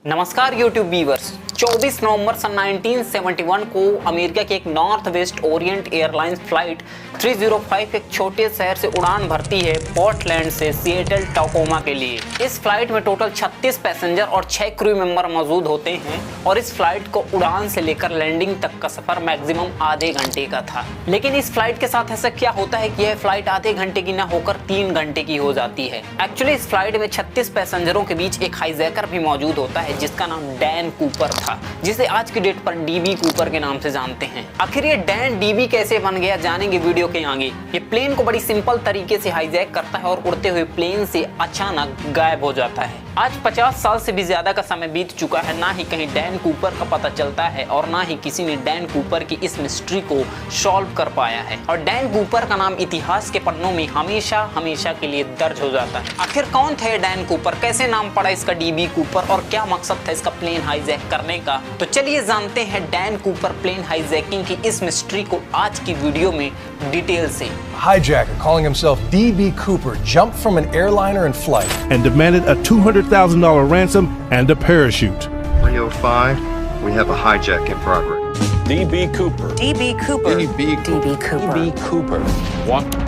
नमस्कार YouTube viewers. 24 नवंबर सन 1971 को America के एक north west Orient airlines flight 305 एक छोटे शहर से उड़ान भरती है पोर्टलैंड से सिएटल टाकोमा के लिए। इस फ्लाइट में टोटल 36 पैसेंजर और 6 क्रू मेंबर मौजूद होते हैं और इस फ्लाइट को उड़ान से लेकर लैंडिंग तक का सफर मैक्सिमम आधे घंटे का था। लेकिन इस फ्लाइट के साथ ऐसा क्या होता है कि यह फ्लाइट आधे घंटे की न होकर 3 घंटे की हो जाती है। एक्चुअली इस फ्लाइट में 36 पैसेंजरों के बीच एक हाईजैकर भी मौजूद होता है जिसका नाम डैन कूपर था, जिसे आज की डेट पर डीबी कूपर के नाम से जानते हैं। आखिर ये डैन डीबी कैसे बन गया जानेंगे वीडियो के आगे। ये प्लेन को बड़ी सिंपल तरीके से हाईजैक करता है और उड़ते हुए प्लेन से अचानक गायब हो जाता है। आज 50 साल से भी ज्यादा का समय बीत चुका है, ना ही कहीं डैन कूपर का पता चलता है और ना ही किसी ने डैन कूपर की इस मिस्ट्री को सॉल्व कर पाया है। और डैन कूपर का नाम इतिहास के पन्नों में हमेशा हमेशा के लिए दर्ज हो जाता है। आखिर कौन थे डैन कूपर, कैसे नाम पड़ा इसका डीबी कूपर और क्या मकसद था इसका प्लेन हाईजैक करने का, तो चलिए जानते हैं डैन कूपर प्लेन हाईजैकिंग की इस मिस्ट्री को आज की वीडियो में डिटेल से। Hijacker calling himself D.B. Cooper jumped from an airliner in flight and demanded a $200,000 ransom and a parachute. 305, we have a hijack in progress. D.B. Cooper. D.B. Cooper. D.B. Cooper. What?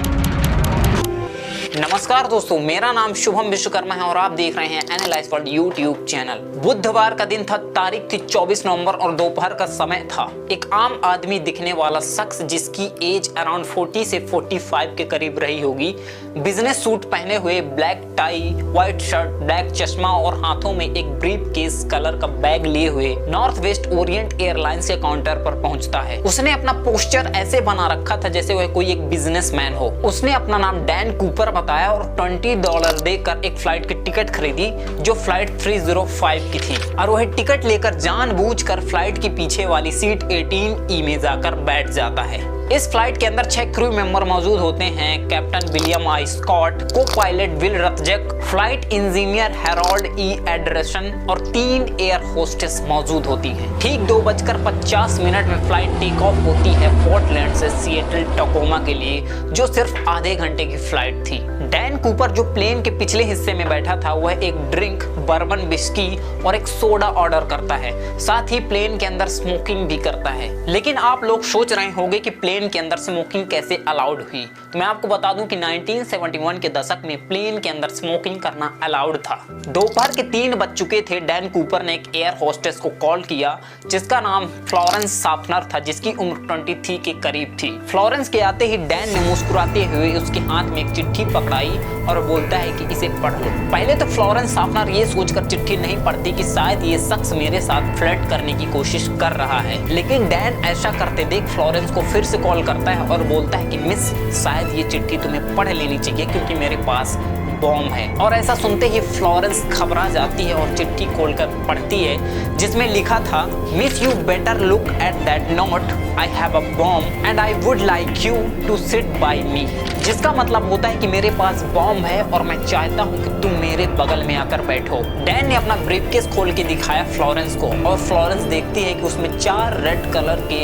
नमस्कार दोस्तों, मेरा नाम शुभम विश्वकर्मा है और आप देख रहे हैं एनालाइज वर्ल्ड यूट्यूब चैनल। बुधवार का दिन था, तारीख थी 24 नवंबर और दोपहर का समय था। एक आम आदमी दिखने वाला शख्स जिसकी एज अराउंड 40 से 45 के करीब रही होगी, बिजनेस सूट पहने हुए, black tie, white shirt, black चश्मा और हाथों में एक ब्रीफ केस कलर का बैग लिए हुए नॉर्थ वेस्ट ओरिएंट एयरलाइंस के काउंटर पर पहुंचता है। उसने अपना पोस्टर ऐसे बना रखा था जैसे वह कोई एक बिजनेसमैन हो। उसने अपना नाम डैन कूपर बताया और $20 देकर एक फ्लाइट की टिकट खरीदी जो फ्लाइट 305 की थी और वह टिकट लेकर जानबूझकर फ्लाइट की पीछे वाली सीट 18E में जाकर बैठ जाता है। इस फ्लाइट के अंदर 6 क्रू मेंबर मौजूद होते हैं। Captain William I Scott, copilot विल रथजक, flight engineer Harold E Anderson और 3 एयर होस्टेस मौजूद होती हैं। ठीक 2:50 में फ्लाइट टेक ऑफ होती है पोर्टलैंड से सिएटल टाकोमा के लिए, जो सिर्फ आधे घंटे की फ्लाइट थी। डैन कूपर जो प्लेन के पिछले हिस्से में बैठा था, वह एक ड्रिंक, बर्बन विस्की और एक सोडा ऑर्डर करता है। साथ ही प्लेन के अंदर स्मोकिंग भी करता है। लेकिन आप लोग सोच रहे होंगे कि प्लेन के अंदर स्मोकिंग कैसे अलाउड हुई, तो मैं आपको बता दूं कि 1971 के दशक में प्लेन के अंदर स्मोकिंग करना अलाउड था। दोपहर के 3 बज चुके थे। डैन कूपर ने एक एयर होस्टेस को कॉल किया जिसका नाम फ्लोरेंस साफनर था, जिसकी उम्र 23 के करीब थी। फ्लोरेंस के आते ही डैन ने मुस्कुराते हुए उसके हाथ में एक चिट्ठी पकड़ाई और बोलता है कि इसे पढ़ लो। पहले तो फ्लोरेंस साफनर ये सोचकर चिट्ठी नहीं पढ़ती कि शायद ये शख्स मेरे साथ फ्लर्ट करने की कोशिश कर रहा है, लेकिन डैन ऐसा करते देख फ्लोरेंस को फिर से कॉल करता है और बोलता है कि मिस, शायद ये चिट्ठी तुम्हें पढ़ लेनी चाहिए क्योंकि मेरे पास बॉम्ब है। और ऐसा सुनते ही फ्लोरेंस घबरा जाती है और चिट्ठी खोलकर पढ़ती है जिसमें लिखा था, miss you better look at that note, I have a bomb and I would like you to sit by me. जिसका मतलब होता है कि मेरे पास बॉम्ब है और मैं चाहता हूँ कि तुम मेरे बगल में आकर बैठो। डैन ने अपना ब्रीफकेस खोल के दिखाया फ्लोरेंस को और फ्लोरेंस देखती है कि उसमें 4 रेड कलर के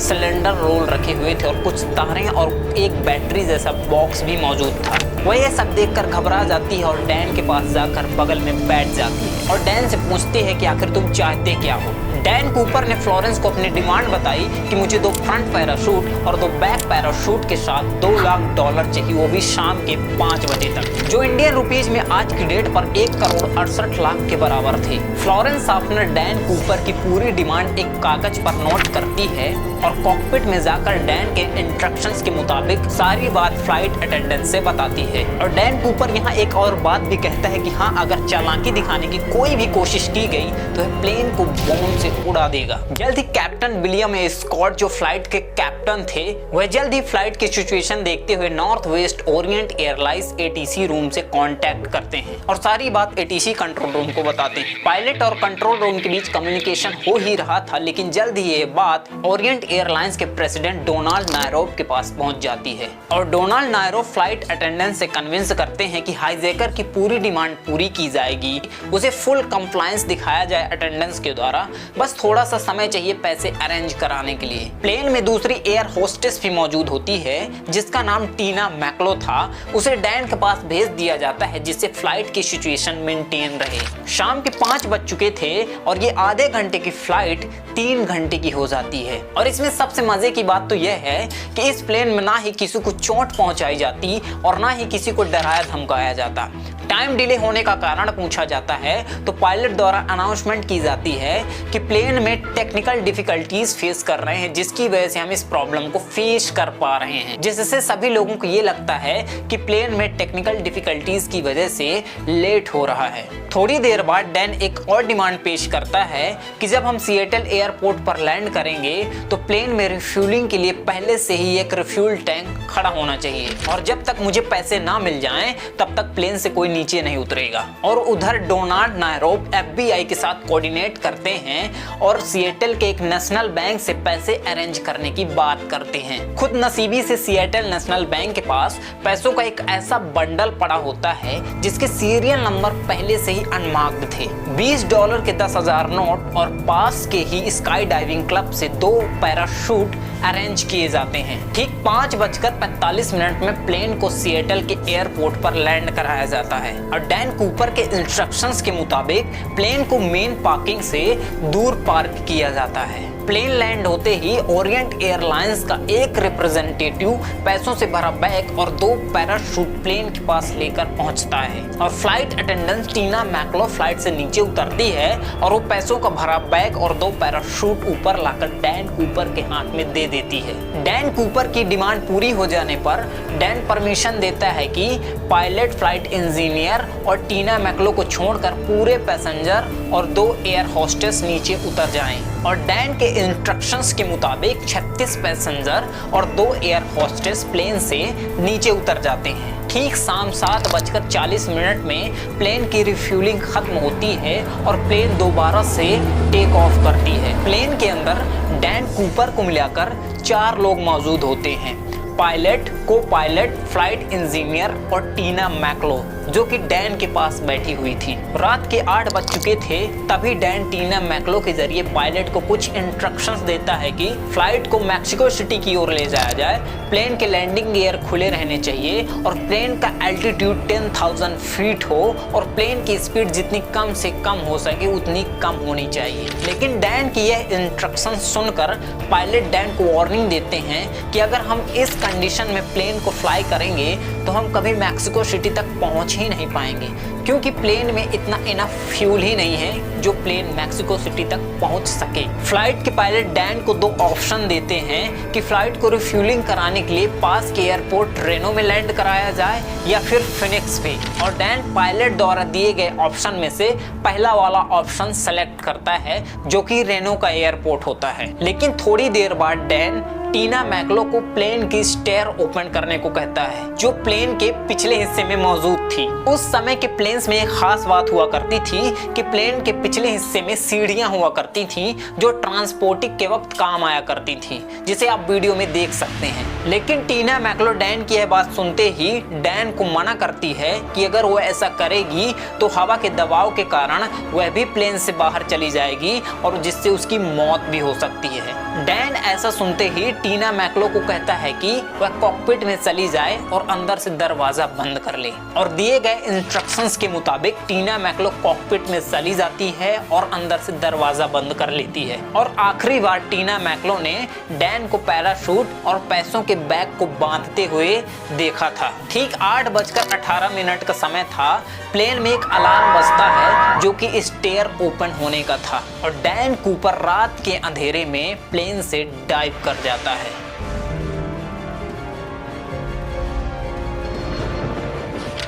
सिलेंडर रोल रखे हुए थे और कुछ तारें और एक बैटरी जैसा बॉक्स भी मौजूद था। वह ये सब देखकर घबरा जाती है और डैन के पास जाकर बगल में बैठ जाती है और डैन से पूछती है कि आखिर तुम चाहते क्या हो। डैन कूपर ने फ्लोरेंस को अपनी डिमांड बताई कि मुझे 2 फ्रंट पैराशूट और 2 बैक पैराशूट के साथ $2 लाख चाहिए, वो भी शाम के 5 बजे तक, जो इंडियन रुपीज में आज की डेट पर 1,68,00,000 के बराबर थे। फ्लोरेंस साफनर डैन कूपर की पूरी डिमांड एक कागज पर नोट करती है और कॉकपिट में जाकर डैन के इंस्ट्रक्शंस के मुताबिक सारी बात फ्लाइट अटेंडेंट से बताती है। और डैन कूपर यहाँ एक और बात भी कहता है कि हाँ, अगर चालाकी दिखाने की कोई भी कोशिश की गई तो प्लेन को बॉम्ब से उड़ा देगा। जल्द ही कैप्टन विलियम ए स्कॉट जो फ्लाइट के कैप्टन थे, वह जल्द ही फ्लाइट की सिचुएशन देखते हुए north west Orient airlines ATC room से कांटेक्ट करते हैं और सारी बात ATC कंट्रोल रूम को बताते हैं। पायलट और कंट्रोल रूम के बीच कम्युनिकेशन हो ही रहा था, लेकिन जल्द ही ये बात ओरिएंट एयरलाइंस के प्रेसिडेंट डोनाल्ड नायरोफ के पास पहुंच जाती है और डोनाल्ड नायरोफ फ्लाइट अटेंडेंट से कन्विंस करते हैं कि हाईजैकर की पूरी डिमांड पूरी की जाएगी, उसे फुल कंप्लायंस दिखाया जाए अटेंडेंस के द्वारा, बस थोड़ा सा समय चाहिए पैसे अरेंज कराने के लिए। प्लेन में दूसरी एयर होस्टेस भी मौजूद होती है जिसका नाम टीना टीना मैक्लो था उसे डैन के पास भेज दिया जाता है जिससे फ्लाइट की सिचुएशन मेंटेन रहे। शाम के 5 बज चुके थे और ये आधे घंटे की फ्लाइट 3 घंटे की हो जाती है। और इसमें सबसे मजे की बात तो यह है कि इस प्लेन में ना ही किसी को चोट पहुंचाई जाती और ना ही किसी को डराया धमकाया जाता। टाइम डिले होने का कारण पूछा जाता है तो पायलट द्वारा अनाउंसमेंट की जाती है कि प्लेन में टेक्निकल डिफिकल्टीज फेस कर रहे हैं जिसकी वजह से हम इस प्रॉब्लम को फेस कर पा रहे हैं, जिससे सभी लोगों को ये लगता है कि प्लेन में टेक्निकल डिफिकल्टीज की वजह से लेट हो रहा है। थोड़ी देर बाद डैन एक और डिमांड पेश करता है कि जब हम सिएटल एयरपोर्ट पर लैंड करेंगे तो प्लेन में रिफ्यूलिंग के लिए पहले से ही एक रिफ्यूल टैंक खड़ा होना चाहिए और जब तक मुझे पैसे ना मिल जाएं तब तक प्लेन से कोई नीचे नहीं उतरेगा। और उधर डोनाल्ड नायरोब FBI के साथ कोऑर्डिनेट करते हैं और सिएटल के एक नेशनल बैंक से पैसे अरेंज करने की बात करते हैं। खुद नसीबी से सिएटल नेशनल बैंक के पास पैसों का एक ऐसा बंडल पड़ा होता है जिसके सीरियल नंबर पहले से ही अनमार्क्ड थे। $20 के 10,000 नोट और पास के ही स्काई डाइविंग क्लब से 2 पैराशूट अरेंज किए जाते हैं। ठीक 5:45 में प्लेन को सिएटल के एयरपोर्ट पर लैंड कराया जाता है और डैन कूपर के इंस्ट्रक्शंस के मुताबिक प्लेन को मेन पार्किंग से दूर पार्क किया जाता है। प्लेन लैंड होते ही ओरिएंट एयरलाइंस का एक रिप्रेजेंटेटिव पैसों से भरा बैग और 2 पैराशूट प्लेन के पास लेकर पहुंचता है और फ्लाइट अटेंडेंट टीना मैक्लो फ्लाइट से नीचे उतरती है और वो पैसों का भरा बैग और 2 पैराशूट ऊपर लाकर डैन कूपर के हाथ में दे देती है। डैन कूपर की डिमांड पूरी हो जाने पर डैन परमिशन देता है कि पायलट, फ्लाइट इंजीनियर और टीना मैक्लो को छोड़कर पूरे पैसेंजर और 2 एयर होस्टेस नीचे उतर जाएं और डैन के इंस्ट्रक्शंस के मुताबिक 36 पैसेंजर और 2 एयर होस्टेस प्लेन से नीचे उतर जाते हैं। ठीक शाम 7:40 में प्लेन की रिफ्यूलिंग खत्म होती है और प्लेन दोबारा से टेक ऑफ करती है। प्लेन के अंदर डैन कूपर को मिलाकर 4 लोग मौजूद होते हैं, पायलट, को पायलट, फ्लाइट इंजीनियर और टीना मैक्लो जो कि डैन के पास बैठी हुई थी। रात के 8 बज चुके थे तभी डैन टीना मैक्लो के जरिए पायलट को कुछ इंस्ट्रक्शंस देता है कि फ्लाइट को मैक्सिको सिटी की ओर ले जाया जाए, प्लेन के लैंडिंग गियर खुले रहने चाहिए और प्लेन का एल्टीट्यूड 10,000 फीट हो और प्लेन की स्पीड जितनी कम से कम हो सके उतनी कम होनी चाहिए। लेकिन डैन की यह इंस्ट्रक्शन सुनकर पायलट डैन को वार्निंग देते हैं कि अगर हम इस कंडीशन में प्लेन को फ्लाई करेंगे तो हम कभी मैक्सिको सिटी तक पहुंच ही नहीं पाएंगे क्योंकि प्लेन में इतना इनफ फ्यूल ही नहीं है जो प्लेन मैक्सिको सिटी तक पहुंच सके। फ्लाइट के पायलट डैन को 2 ऑप्शन देते हैं कि फ्लाइट को रिफ्यूलिंग कराने के लिए पास के एयरपोर्ट रेनो में लैंड कराया जाए या फिर फिनिक्स पे, और डैन पायलट द्वारा दिए गए ऑप्शन में से पहला वाला ऑप्शन सेलेक्ट करता है जो कि रेनो का एयरपोर्ट होता है। लेकिन थोड़ी देर बाद डैन टीना मैक्लो को प्लेन की स्टेयर ओपन करने को कहता है जो प्लेन के पिछले हिस्से में मौजूद थी। उस समय के प्लेन्स में एक खास बात हुआ करती थी कि प्लेन के पिछले हिस्से में सीढ़ियां हुआ करती थी जो ट्रांसपोर्टिंग के वक्त काम आया करती थी, जिसे आप वीडियो में देख सकते हैं। लेकिन टीना मैक्लो डैन की यह बात सुनते ही डैन को मना करती है कि अगर वो ऐसा करेगी तो हवा के दबाव के कारण वह भी प्लेन से बाहर चली जाएगी और जिससे उसकी मौत भी हो सकती है। डैन ऐसा सुनते ही टीना मैक्लो को कहता है कि वह कॉकपिट में चली जाए और अंदर से दरवाजा बंद कर ले, और दिए गए इंस्ट्रक्शंस के मुताबिक टीना मैक्लो कॉकपिट में चली जाती है और अंदर से दरवाजा बंद कर लेती है। और आखिरी बार टीना मैक्लो ने डैन को पैराशूट और पैसों के बैग को बांधते हुए देखा था। ठीक 8:18 का समय था। प्लेन में एक अलार्म बजता है जो कि स्टेयर ओपन होने का था और डैन कूपर रात के अंधेरे में प्लेन से डाइव कर जाता है।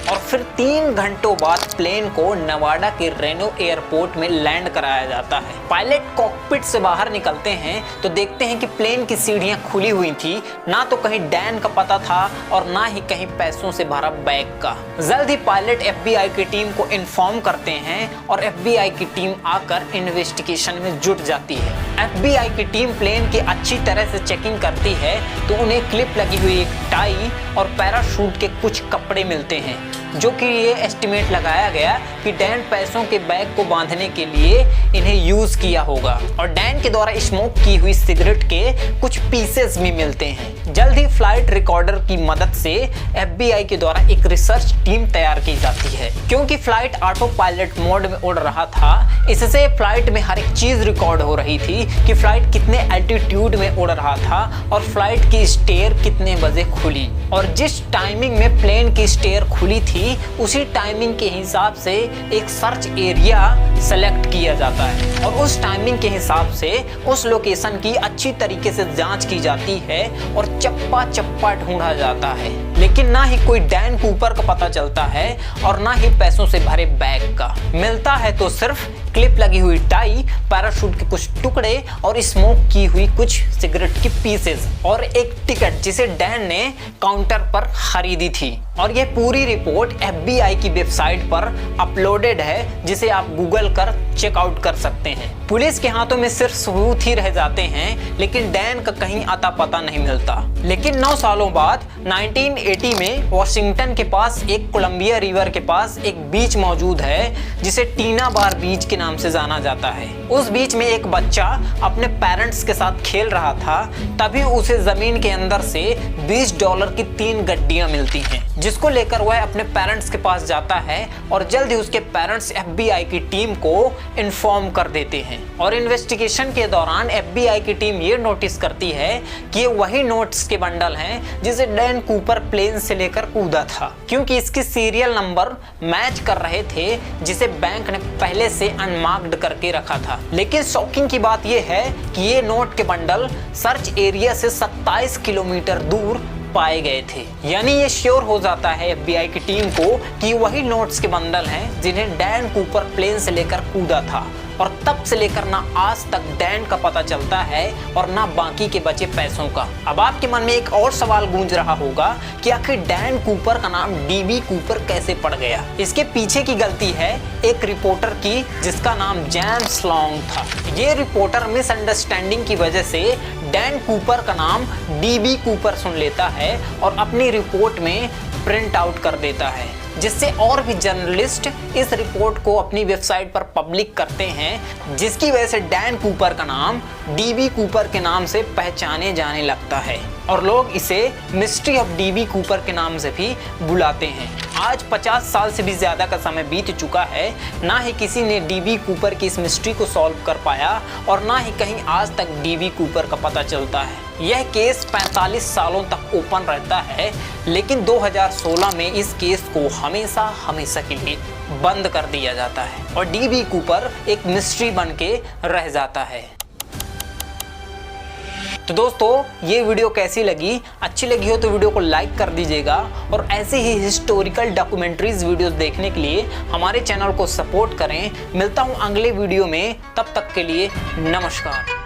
और फिर 3 घंटों बाद प्लेन को नवाडा के रेनो एयरपोर्ट में लैंड कराया जाता है। पायलट कॉकपिट से बाहर निकलते हैं तो देखते हैं कि प्लेन की सीढ़ियां खुली हुई थी, ना तो कहीं डैन का पता था और ना ही कहीं पैसों से भरा बैग का। जल्द ही पायलट FBI की टीम को इन्फॉर्म करते हैं और FBI की टीम आकर इन्वेस्टिगेशन में जुट जाती है। FBI की टीम प्लेन की अच्छी तरह से चेकिंग करती है तो उन्हें क्लिप लगी हुई एक टाई और पैराशूट के कुछ कपड़े मिलते हैं जो कि ये एस्टिमेट लगाया गया कि डैन पैसों के बैग को बांधने के लिए इन्हें यूज किया होगा। और डैन के द्वारा स्मोक की हुई सिगरेट के कुछ पीसेस भी मिलते हैं। जल्द ही फ्लाइट रिकॉर्डर की मदद से FBI के द्वारा एक रिसर्च टीम तैयार की जाती है। क्योंकि फ्लाइट ऑटो पायलट मोड में उड़ रहा था, इससे फ्लाइट में हर एक चीज रिकॉर्ड हो रही थी कि फ्लाइट कितने एल्टीट्यूड में उड़ रहा था और फ्लाइट की स्टेयर कितने बजे खुली, और जिस टाइमिंग में प्लेन की स्टेयर खुली थी उसी टाइमिंग के हिसाब से एक सर्च एरिया सेलेक्ट किया जाता है और उस टाइमिंग के हिसाब से उस लोकेशन की अच्छी तरीके से जांच की जाती है और चप्पा चप्पा ढूंढा जाता है। लेकिन ना ही कोई डैन कूपर का पता चलता है और ना ही पैसों से भरे बैग का। मिलता है तो सिर्फ क्लिप लगी हुई टाई, पैराशूट के कुछ टुकड़े और स्मोक की हुई कुछ सिगरेट की पीसेस और एक टिकट जिसे डैन ने काउंटर पर खरीदी थी। और यह पूरी रिपोर्ट FBI की वेबसाइट पर अपलोडेड है, जिसे आप गूगल कर चेकआउट कर सकते हैं। पुलिस के हाथों में सिर्फ सबूत ही रह जाते हैं, लेकिन डैन का कहीं आता पता नहीं मिलता। लेकिन 9 सालों बाद 1980 में वॉशिंगटन के पास एक कोलंबिया रिवर के पास एक बीच मौजूद है, जिसे टीना बार बीच के नाम से जाना जाता है। उस बीच में एक बच्चा अपने पेरेंट्स के साथ खेल रहा था, तभी उसे जमीन के अंदर से $20 की 3 गड्डियां मिलती हैं, जिसको लेकर वह अपने पेरेंट्स के पास जाता है और जल्द ही उसके पेरेंट्स FBI की टीम को इन्फॉर्म कर देते हैं। और इन्वेस्टिगेशन के दौरान FBI की टीम ये नोटिस करती है कि ये वही नोट्स के बंडल हैं जिसे डैन कूपर प्लेन से लेकर कूदा था, क्योंकि इसके सीरियल नंबर मैच कर रहे थे, जिसे बैंक ने पहले से अनमार्क्ड करके रखा था। लेकिन शॉकिंग की बात यह है कि ये नोट के बंडल सर्च एरिया से 27 किलोमीटर दूर पाए गए थे। यानी ये श्योर हो जाता है FBI की टीम को कि वही नोट्स के बंडल हैं जिन्हें डैन कूपर प्लेन से लेकर कूदा था। और तब से लेकर ना आज तक डैन का पता चलता है और ना बाकी के बचे पैसों का। अब आपके मन में एक और सवाल गूंज रहा होगा कि आखिर डैन कूपर का नाम DB कूपर कैसे पड़ गया। इसके पीछे की गलती है एक रिपोर्टर की, जिसका नाम जेम्स लॉन्ग था। ये रिपोर्टर मिसअंडरस्टैंडिंग की वजह से डैन कूपर का नाम DB कूपर सुन लेता है और अपनी रिपोर्ट में प्रिंट आउट कर देता है, जिससे और भी जर्नलिस्ट इस रिपोर्ट को अपनी वेबसाइट पर पब्लिक करते हैं, जिसकी वजह से डैन कूपर का नाम DB कूपर के नाम से पहचाने जाने लगता है और लोग इसे मिस्ट्री ऑफ DB कूपर के नाम से भी बुलाते हैं। आज 50 साल से भी ज्यादा का समय बीत चुका है, ना ही किसी ने DB कूपर की इस मिस्ट्री को सॉल्व कर पाया और ना ही कहीं आज तक DB कूपर का पता चलता है। यह केस 45 सालों तक ओपन रहता है, लेकिन 2016 में इस केस को हमेशा के लिए बंद कर दिया जाता है और DB कूपर एक मिस्ट्री बन के रह जाता है। तो दोस्तों, ये वीडियो कैसी लगी? अच्छी लगी हो तो वीडियो को लाइक कर दीजिएगा और ऐसे ही हिस्टोरिकल डॉक्यूमेंट्रीज वीडियोस देखने के लिए हमारे चैनल को सपोर्ट करें। मिलता हूँ अगले वीडियो में, तब तक के लिए नमस्कार।